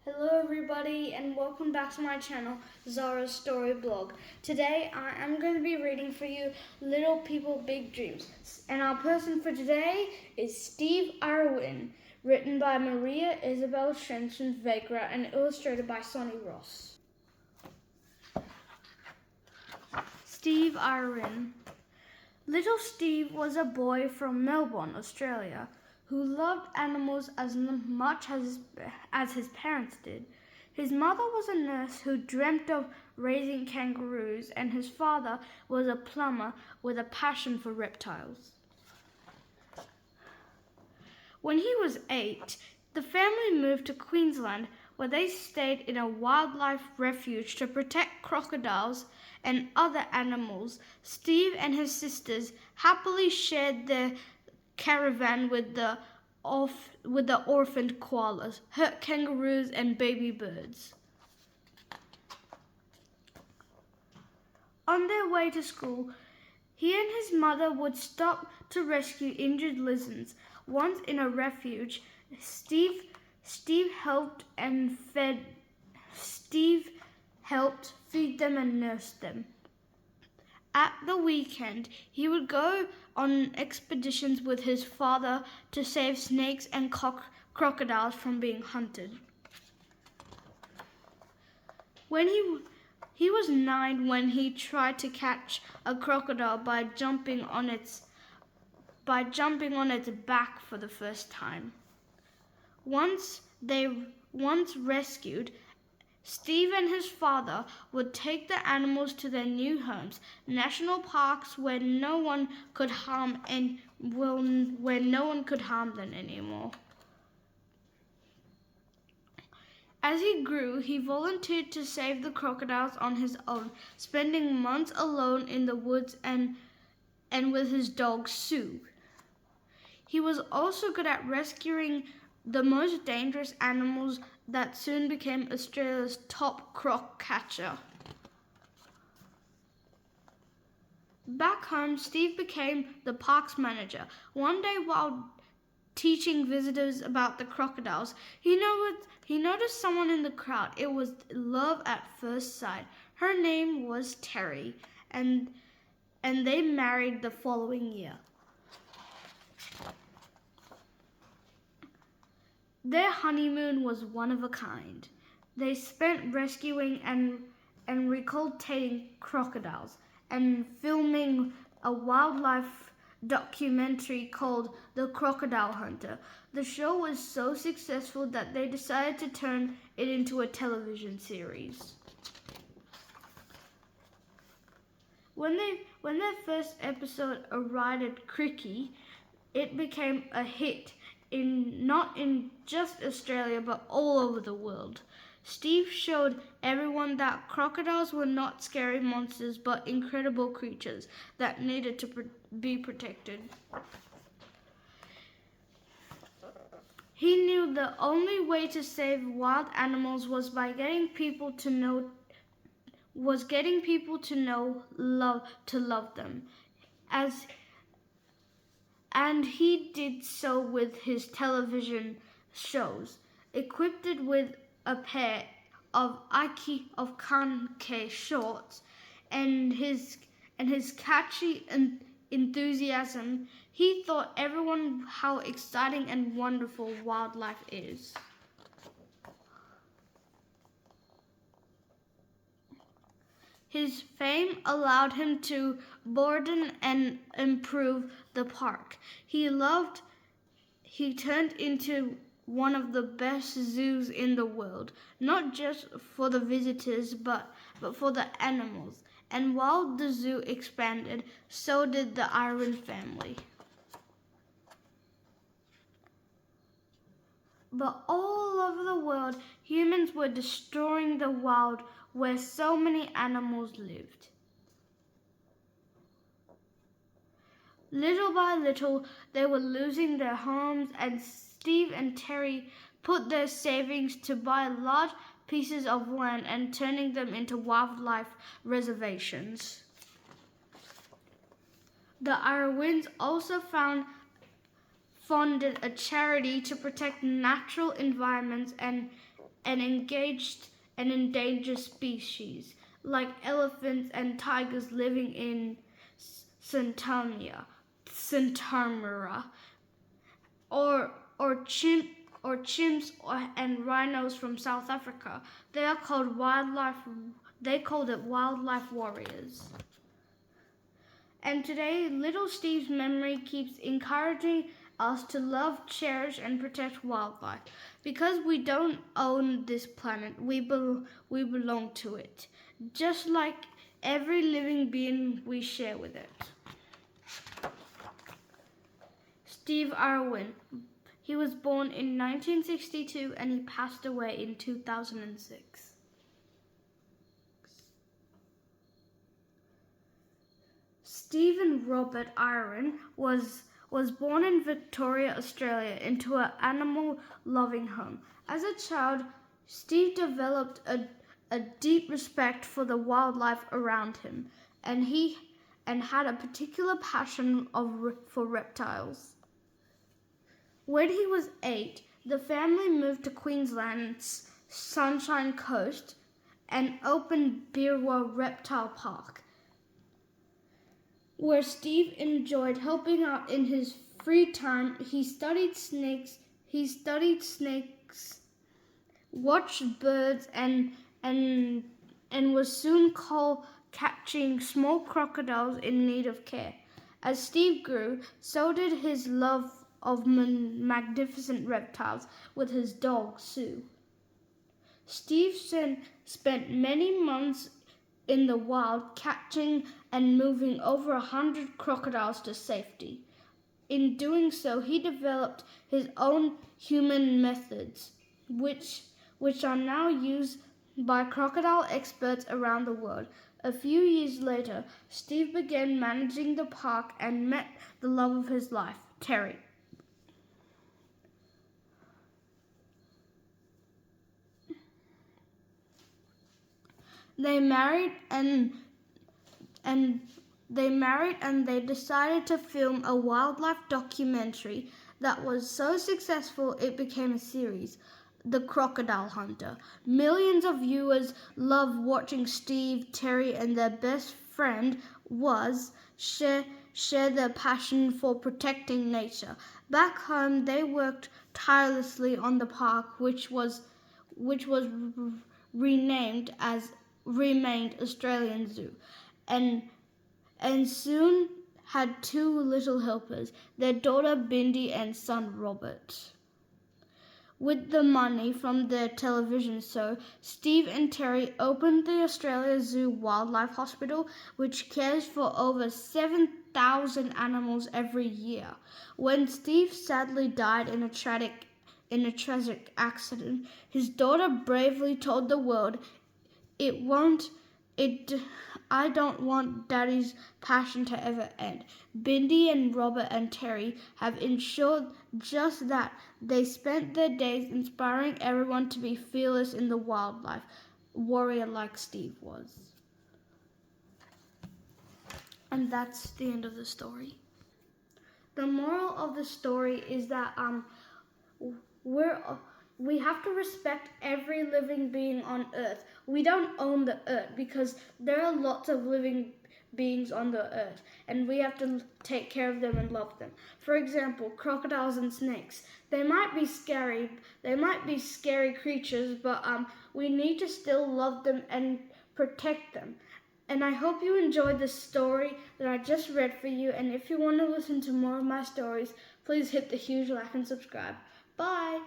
Hello everybody and welcome back to my channel, Zara's Story Blog. Today I am going to be reading for you Little People Big Dreams. And our person for today is Steve Irwin, written by Maria Isabel Shenson-Vegra and illustrated by Sonny Ross. Steve Irwin. Little Steve was a boy from Melbourne, Australia, who loved animals as much as his parents did. His mother was a nurse who dreamt of raising kangaroos, and his father was a plumber with a passion for reptiles. When he was 8, the family moved to Queensland, where they stayed in a wildlife refuge to protect crocodiles and other animals. Steve and his sisters happily shared their caravan with the orphaned koalas, hurt kangaroos, and baby birds. On their way to school, he and his mother would stop to rescue injured lizards. Once in a refuge, Steve helped feed them and nurse them. At the weekend, he would go on expeditions with his father to save snakes and crocodiles from being hunted. When he was 9 when he tried to catch a crocodile by jumping on its back for the first time. Once rescued, Steve and his father would take the animals to their new homes, national parks where no one could harm them anymore. As he grew, he volunteered to save the crocodiles on his own, spending months alone in the woods and with his dog Sue. He was also good at rescuing the most dangerous animals that soon became Australia's top croc catcher. Back home, Steve became the parks manager. One day, while teaching visitors about the crocodiles, he noticed someone in the crowd. It was love at first sight. Her name was Terry, and they married the following year. Their honeymoon was one of a kind. They spent rescuing and recultivating crocodiles and filming a wildlife documentary called The Crocodile Hunter. The show was so successful that they decided to turn it into a television series. When their first episode arrived at Cricky, it became a hit not in just Australia but all over the world. Steve showed everyone that crocodiles were not scary monsters but incredible creatures that needed to be protected. He knew the only way to save wild animals was by getting people to love them. And he did so with his television shows, equipped with a pair of Kanke shorts and his catchy enthusiasm. He taught everyone how exciting and wonderful wildlife is. His fame allowed him to broaden and improve the park. He turned into one of the best zoos in the world, not just for the visitors, but for the animals. And while the zoo expanded, so did the Irwin family. But all over the world, humans were destroying the wild where so many animals lived. Little by little, they were losing their homes, and Steve and Terry put their savings to buy large pieces of land and turning them into wildlife reservations. The Irwins also founded a charity to protect natural environments and engaged and endangered species like elephants and tigers living in Centamera, or chimps and rhinos from South Africa. They are called wildlife. They called it wildlife warriors. And today, little Steve's memory keeps encouraging us to love, cherish, and protect wildlife. Because we don't own this planet, we belong to it. Just like every living being we share with it. Steve Irwin. He was born in 1962 and he passed away in 2006. Stephen Robert Irwin was born in Victoria, Australia, into an animal-loving home. As a child, Steve developed a deep respect for the wildlife around him, and had a particular passion for reptiles. When he was 8, the family moved to Queensland's Sunshine Coast and opened Birwa Reptile Park, where Steve enjoyed helping out in his free time. He studied snakes, watched birds, and was soon catching small crocodiles in need of care. As Steve grew, so did his love of magnificent reptiles with his dog, Sue. Steve spent many months in the wild catching and moving over 100 crocodiles to safety. In doing so, he developed his own human methods, which are now used by crocodile experts around the world. A few years later, Steve began managing the park and met the love of his life, Terry. They married and they decided to film a wildlife documentary that was so successful it became a series, The Crocodile Hunter. Millions of viewers love watching Steve, Terry, and their best friend share their passion for protecting nature. Back home, they worked tirelessly on the park, which was remained Australian Zoo, and soon had 2 little helpers, their daughter Bindi and son Robert. With the money from their television show, Steve and Terry opened the Australia Zoo Wildlife Hospital, which cares for over 7,000 animals every year. When Steve sadly died in a tragic accident, his daughter bravely told the world, I don't want Daddy's passion to ever end. Bindi and Robert and Terry have ensured just that. They spent their days inspiring everyone to be fearless in the wildlife, warrior like Steve was. And that's the end of the story. The moral of the story is that we have to respect every living being on Earth. We don't own the Earth because there are lots of living beings on the Earth, and we have to take care of them and love them. For example, crocodiles and snakes. They might be scary creatures, but we need to still love them and protect them. And I hope you enjoyed the story that I just read for you, and if you want to listen to more of my stories, please hit the huge like and subscribe. Bye!